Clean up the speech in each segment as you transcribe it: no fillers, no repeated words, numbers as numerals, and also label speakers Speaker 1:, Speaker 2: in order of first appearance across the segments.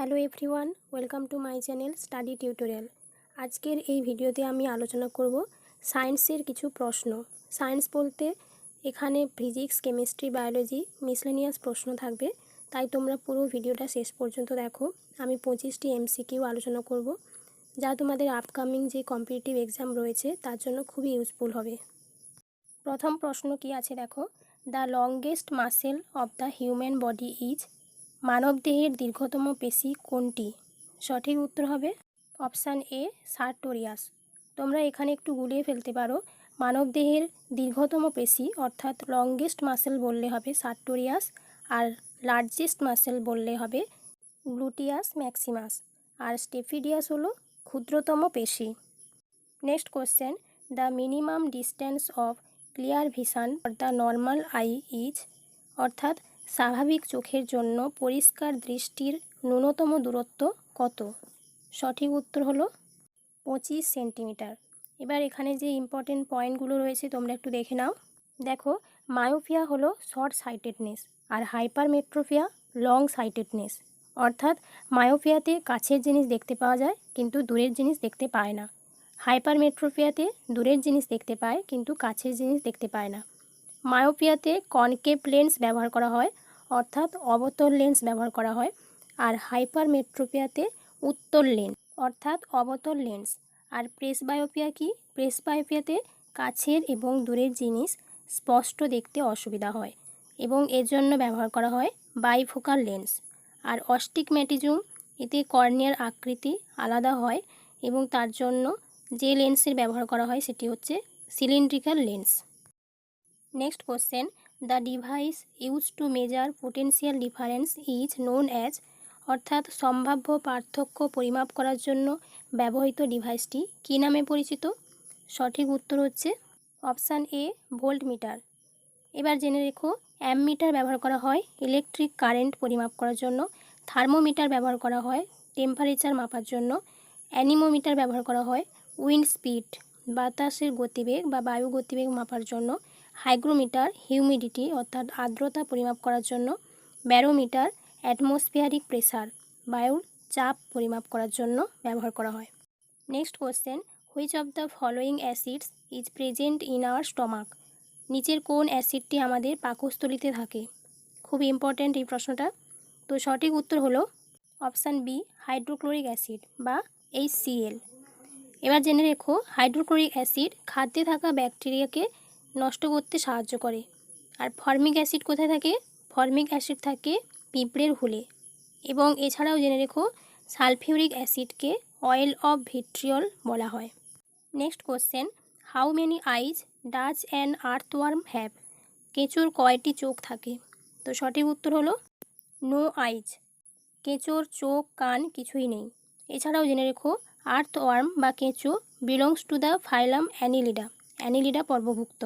Speaker 1: Hello everyone, welcome to my channel study tutorial. আজকের এই ভিডিওতে আমি আলোচনা করব সায়েন্সের কিছু প্রশ্ন। সায়েন্স বলতে এখানে ফিজিক্স, কেমিস্ট্রি, বায়োলজি, মিসলেনিয়াস প্রশ্ন থাকবে, তাই তোমরা পুরো ভিডিওটা শেষ পর্যন্ত দেখো। আমি 25টি MCQ আলোচনা করব, যা তোমাদের আপকামিং যে কম্পিটিটিভ এক্সাম রয়েছে তার জন্য খুবই ইউজফুল হবে। প্রথম প্রশ্ন কি আছে দেখো, the longest muscle of the human body is, মানবদেহের দীর্ঘতম পেশি কোনটি? সঠিক উত্তর হবে অপশান এ, সার্টোরিয়াস। তোমরা এখানে একটু গুলিয়ে ফেলতে পারো, মানবদেহের দীর্ঘতম পেশি অর্থাৎ লংগেস্ট মাসেল বললে হবে সার্টোরিয়াস, আর লার্জেস্ট মাসেল বললে হবে গ্লুটিয়াস ম্যাক্সিমাস, আর স্টেফিডিয়াস হলো ক্ষুদ্রতম পেশি। Next question, the minimum distance of clear vision for the normal I is, অর্থাৎ স্বাভাবিক চোখের জন্য পরিষ্কার দৃষ্টির ন্যূনতম দূরত্ব কত? সঠিক উত্তর হলো 25 সেন্টিমিটার। এবার এখানে যে ইম্পর্টেন্ট পয়েন্টগুলো রয়েছে তোমরা একটু দেখে নাও। দেখো, মায়োপিয়া হলো শর্ট সাইটেডনেস, আর হাইপারমেট্রোপিয়া লং সাইটেডনেস। অর্থাৎ মায়োপিয়াতে কাছের জিনিস দেখতে পাওয়া যায় কিন্তু দূরের জিনিস দেখতে পায় না, হাইপারমেট্রোপিয়াতে দূরের জিনিস দেখতে পায় কিন্তু কাছের জিনিস দেখতে পায় না। মায়োপিয়াতে কনকেভ লেন্স ব্যবহার করা হয়, অর্থাৎ অবতল লেন্স ব্যবহার করা হয়, আর হাইপারমেট্রোপিয়াতে উত্তল লেন্স অর্থাৎ অবতল লেন্স। আর প্রেসবায়োপিয়া কি? প্রেসবায়োপিয়াতে কাছের এবং দূরের জিনিস স্পষ্ট দেখতে অসুবিধা হয় এবং এর জন্য ব্যবহার করা হয় বাইফোকাল লেন্স। আর অস্টিগম্যাটিজম, এতে কর্নিয়ার আকৃতি আলাদা হয় এবং তার জন্য যে লেন্সের ব্যবহার করা হয় সেটি হচ্ছে cylindrical lens. Next question, the device use to measure potential difference is known as, অর্থাৎ সম্ভাব্য পার্থক্য পরিমাপ করার জন্য ব্যবহৃত ডিভাইসটি কী নামে পরিচিত? সঠিক উত্তর হচ্ছে অপশান এ, ভোল্ট মিটার। এবার জেনে রেখো, অ্যামমিটার ব্যবহার করা হয় ইলেকট্রিক কারেন্ট পরিমাপ করার জন্য, থার্মোমিটার ব্যবহার করা হয় টেম্পারেচার মাপার জন্য, অ্যানিমোমিটার ব্যবহার করা হয় উইন্ড স্পিড বাতাসের গতিবেগ বা বায়ু গতিবেগ মাপার জন্য, হাইগ্রোমিটার হিউমিডিটি অর্থাৎ আর্দ্রতা পরিমাপ করার জন্য, ব্যারোমিটার অ্যাটমসফিয়ারিক প্রেসার বায়ুর চাপ পরিমাপ করার জন্য ব্যবহার করা হয়। Next question, which of the following acids is present in our stomach, নিচের কোন অ্যাসিডটি আমাদের পাকস্থলিতে থাকে? খুব ইম্পর্ট্যান্ট এই প্রশ্নটা। তো সঠিক উত্তর হলো অপশান বি, হাইড্রোক্লোরিক অ্যাসিড বা HCl। এবার জেনে রেখো, হাইড্রোক্লোরিক অ্যাসিড খাদ্যে থাকা ব্যাকটেরিয়াকে নষ্ট করতে সাহায্য করে। আর ফর্মিক অ্যাসিড কোথায় থাকে? ফর্মিক অ্যাসিড থাকে পিঁপড়ের হুলে। এবং এছাড়াও জেনে রেখো, সালফিউরিক অ্যাসিডকে অয়েল অফ ভিট্রিয়ল বলা হয়। Next question, how many eyes does an earthworm have, কেঁচোর কয়টি চোখ থাকে? তো সঠিক উত্তর হলো নো আইজ, কেঁচোর চোখ কান কিছুই নেই। এছাড়াও জেনে রেখো, আর্থওয়ার্ম বা কেঁচো belongs to the phylum Annelida, Annelida পর্বভুক্ত।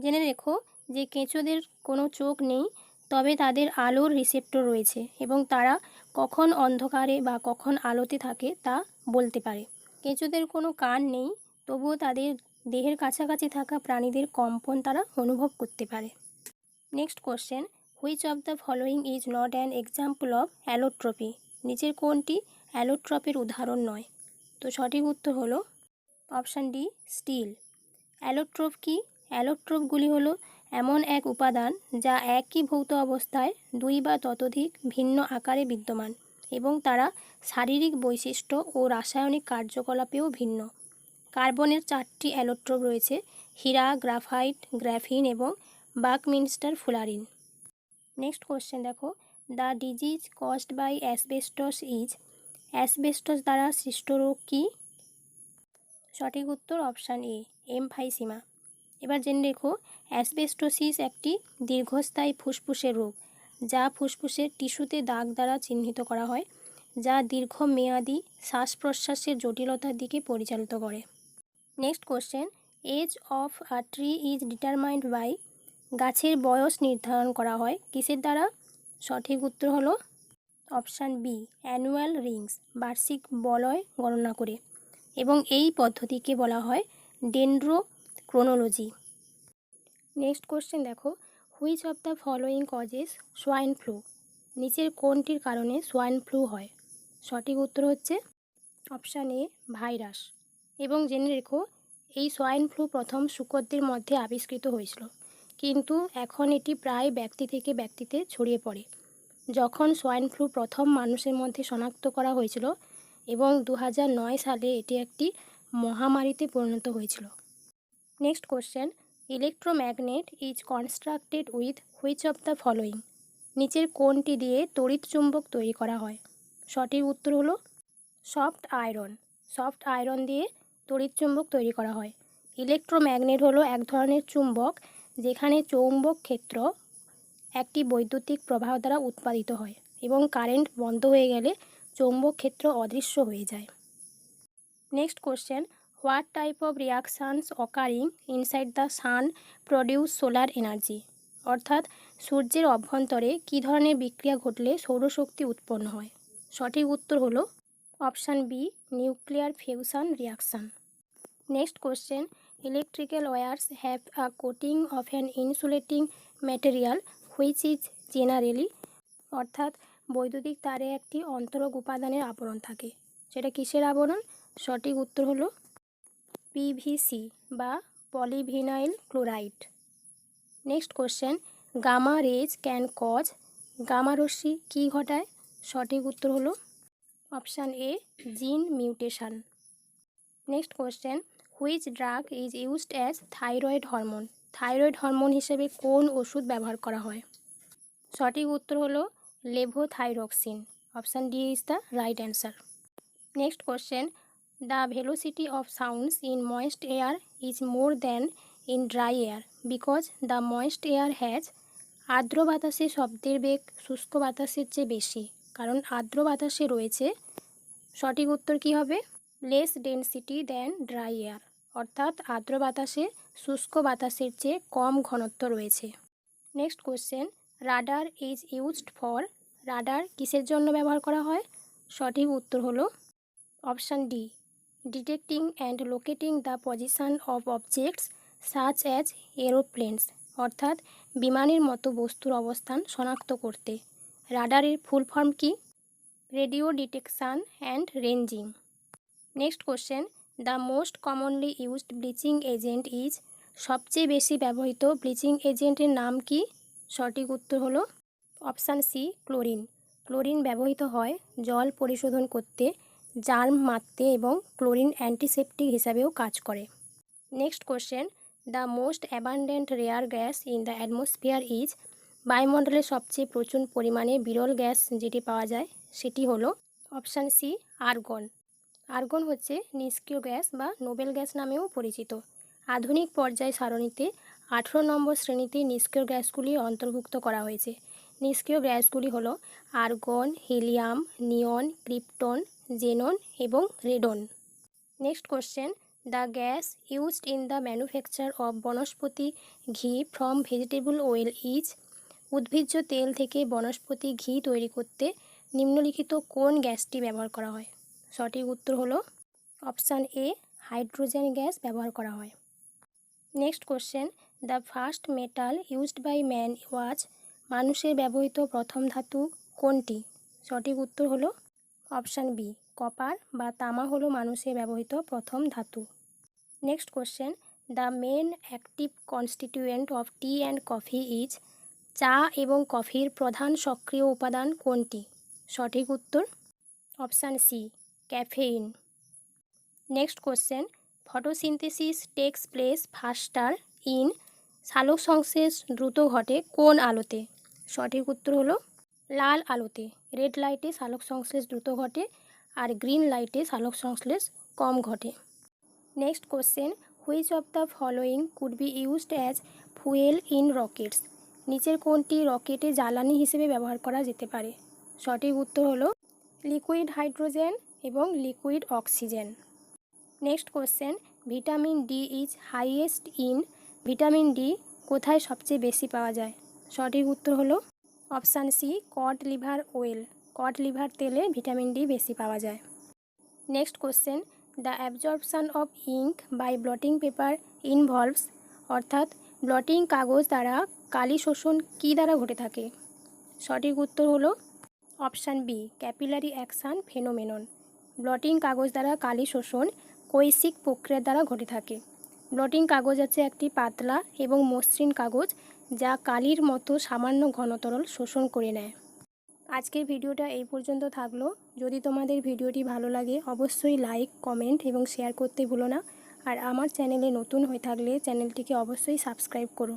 Speaker 1: জেনে রেখো যে কেঁচোদের কোনো চোখ নেই, তবে তাদের আলোর রিসেপ্টর রয়েছে এবং তারা কখন অন্ধকারে বা কখন আলোতে থাকে তা বলতে পারে। কেঁচোদের কোনো কান নেই, তবুও তাদের দেহের কাছাকাছি থাকা প্রাণীদের কম্পন তারা অনুভব করতে পারে। Next question, which of the following is not an example of allotropy, নিচের কোনটি অ্যালোট্রপের উদাহরণ নয়? তো সঠিক উত্তর হলো অপশান ডি, স্টিল। অ্যালোট্রপ কি? অ্যালোট্রপগুলি হলো এমন এক উপাদান যা একই ভৌত অবস্থায় দুই বা ততোধিক ভিন্ন আকারে বিদ্যমান এবং তারা শারীরিক বৈশিষ্ট্য ও রাসায়নিক কার্যকলাপেও ভিন্ন। কার্বনের 4টি অ্যালোট্রপ রয়েছে, হীরা, গ্রাফাইট, গ্রাফিন এবং বাকমিনস্টার ফুলারিন। নেক্সট কোশ্চেন দেখো, the disease caused by asbestos is, asbestos দ্বারা সৃষ্ট রোগ কি? সঠিক উত্তর অপশান এ, এমফাইসিমা। এবার জেনে রেখো, অ্যাসবেস্টোসিস একটি দীর্ঘস্থায়ী ফুসফুসের রোগ যা ফুসফুসের টিস্যুতে দাগ দ্বারা চিহ্নিত করা হয়, যা দীর্ঘমেয়াদী শ্বাস প্রশ্বাসের জটিলতার দিকে পরিচালিত করে। Next question, age of a tree is determined by, গাছের বয়স নির্ধারণ করা হয় কিসের দ্বারা? সঠিক উত্তর হলো অপশান বি, অ্যানুয়াল রিংস, বার্ষিক বলয় গণনা করে, এবং এই পদ্ধতিকে বলা হয় ডেন্ড্রোক্রোনোলজি। নেক্সট কোশ্চেন দেখো, which of the following causes swine flu, নিচের কোনটির কারণে সোয়াইন ফ্লু হয়? সঠিক উত্তর হচ্ছে অপশান এ ভাইরাস। এবং জেনে রেখো এই সোয়াইন ফ্লু প্রথম শূকরদের মধ্যে আবিষ্কৃত হয়েছিল, কিন্তু এখন এটি প্রায় ব্যক্তি থেকে ব্যক্তিতে ছড়িয়ে পড়ে। যখন সোয়াইন ফ্লু প্রথম মানুষের মধ্যে শনাক্ত করা হয়েছিল এবং 2009 সালে এটি একটি মহামারীতে পরিণত হয়েছিল। Next question, electromagnet is constructed with which of the following? নিচের কোনটি দিয়ে তড়িৎ চুম্বক তৈরি করা হয়? সঠিক উত্তর হলো সফট আয়রন। সফট আয়রন দিয়ে তড়িৎ চুম্বক তৈরি করা হয়। ইলেকট্রোম্যাগনেট হলো এক ধরনের চুম্বক যেখানে চৌম্বক ক্ষেত্র একটি বৈদ্যুতিক প্রবাহ দ্বারা উৎপাদিত হয় এবং কারেন্ট বন্ধ হয়ে গেলে চৌম্বক ক্ষেত্র অদৃশ্য হয়ে যায়। Next question, what type of reactions occurring inside the sun produce solar energy? অর্থাৎ সূর্যের অভ্যন্তরে কী ধরনের বিক্রিয়া ঘটলে সৌরশক্তি উৎপন্ন হয়? সঠিক উত্তর হলো option B, nuclear fusion reaction. Next question, electrical wires have a coating of an insulating material which is generally? অর্থাৎ বৈদ্যুতিক তারে একটি অন্তরক উপাদানের আবরণ থাকে, সেটা কিসের আবরণ? সঠিক উত্তর হলো পিভিসি বা polyvinyl chloride. Next question, gamma rays can cause? Gamma রশ্মি কী ঘটায়? সঠিক উত্তর হলো option A, gene mutation. Next question, which drug is used as thyroid hormone? Thyroid hormone হিসেবে কোন ওষুধ ব্যবহার করা হয়? সঠিক উত্তর হলো levothyroxine. Option D is the right answer. Next question, the velocity of sounds in moist air is more than in dry air because the moist air has? আর্দ্র বাতাসে শব্দের বেগ শুষ্ক বাতাসের চেয়ে বেশি, কারণ আর্দ্র বাতাসে রয়েছে, সঠিক উত্তর কী হবে? Less density than dry air. অর্থাৎ আর্দ্র বাতাসে শুষ্ক বাতাসের চেয়ে কম ঘনত্ব রয়েছে। Next question, radar is used for? Radar কিসের জন্য ব্যবহার করা হয়? সঠিক উত্তর হলো option D, detecting and locating the position of objects such as এরোপ্লেনস। অর্থাৎ বিমানের মতো বস্তুর অবস্থান শনাক্ত করতে। রাডারের ফুল ফর্ম কি? Radio detection and ranging. Next question, the most commonly used bleaching agent is? সবচেয়ে বেশি ব্যবহৃত ব্লিচিং এজেন্টের নাম কি? সঠিক উত্তর হলো অপশান সি, ক্লোরিন। ক্লোরিন ব্যবহৃত হয় জল পরিশোধন করতে, জার্ম মারতে এবং ক্লোরিন অ্যান্টিসেপটিক হিসাবেও কাজ করে। Next question, the most abundant rare gas in the atmosphere is? বায়ুমণ্ডলে সবচেয়ে প্রচুর পরিমাণে বিরল গ্যাস যেটি পাওয়া যায় সেটি হলো অপশান সি, আর্গন। আর্গন হচ্ছে নিষ্ক্রিয় গ্যাস বা নোবেল গ্যাস নামেও পরিচিত। আধুনিক পর্যায় সারণীতে 18 নম্বর শ্রেণীতে নিষ্ক্রিয় গ্যাসগুলি অন্তর্ভুক্ত করা হয়েছে। নিষ্ক্রিয় গ্যাসগুলি হলো argon, helium, neon, krypton, xenon এবং radon. Next question, the gas used in the manufacture of vanaspati ghee from vegetable oil is? উদ্ভিজ্জ তেল থেকে বনস্পতি ঘি তৈরি করতে নিম্নলিখিত কোন গ্যাসটি ব্যবহার করা হয়? সঠিক উত্তর হলো অপশান এ, হাইড্রোজেন গ্যাস ব্যবহার করা হয়। Next question, the first metal used by man was? মানুষের ব্যবহৃত প্রথম ধাতু কোনটি? সঠিক উত্তর হলো অপশান বি, কপার বা তামা হলো মানুষের ব্যবহৃত প্রথম ধাতু। Next question, the main active constituent of tea and coffee is? চা এবং কফির প্রধান সক্রিয় উপাদান কোনটি? সঠিক উত্তর option C, caffeine. Next question, photosynthesis takes place faster in? সালোক সংশ্লেষ দ্রুত ঘটে কোন আলোতে? সঠিক উত্তর হলো লাল আলোতে। রেড লাইটে সালোক সংশ্লেষ দ্রুত ঘটে আর গ্রিন লাইটে সালোক সংশ্লেষ কম ঘটে। Next question, which of the following could be used as fuel in Rockets? নিচের কোনটি রকেটে জ্বালানি হিসেবে ব্যবহার করা যেতে পারে? সঠিক উত্তর হলো লিকুইড হাইড্রোজেন এবং liquid oxygen. Next question, vitamin D is highest in? Vitamin D কোথায় সবচেয়ে বেশি পাওয়া যায়? সঠিক উত্তর হলো option C, cod liver oil. Cod liver তেলে ভিটামিন ডি বেশি পাওয়া যায়। Next question, the absorption of ink by blotting paper involves? অর্থাৎ ব্লটিং কাগজ দ্বারা কালি শোষণ কী দ্বারা ঘটে থাকে? সঠিক উত্তর হলো option B capillary action phenomenon. Blotting কাগজ দ্বারা কালি শোষণ কৈশিক প্রক্রিয়ার দ্বারা ঘটে থাকে। ব্লটিং কাগজ আছে একটি পাতলা এবং মসৃণ কাগজ যা কালির মতো সামান্য ঘনতরল শোষণ করে নেয়। আজকের ভিডিওটা এই পর্যন্ত থাকলো। যদি তোমাদের ভিডিওটি ভালো লাগে অবশ্যই লাইক, কমেন্ট এবং শেয়ার করতে ভুলো না। আর আমার চ্যানেলে নতুন হয়ে থাকলে চ্যানেলটিকে অবশ্যই সাবস্ক্রাইব করো।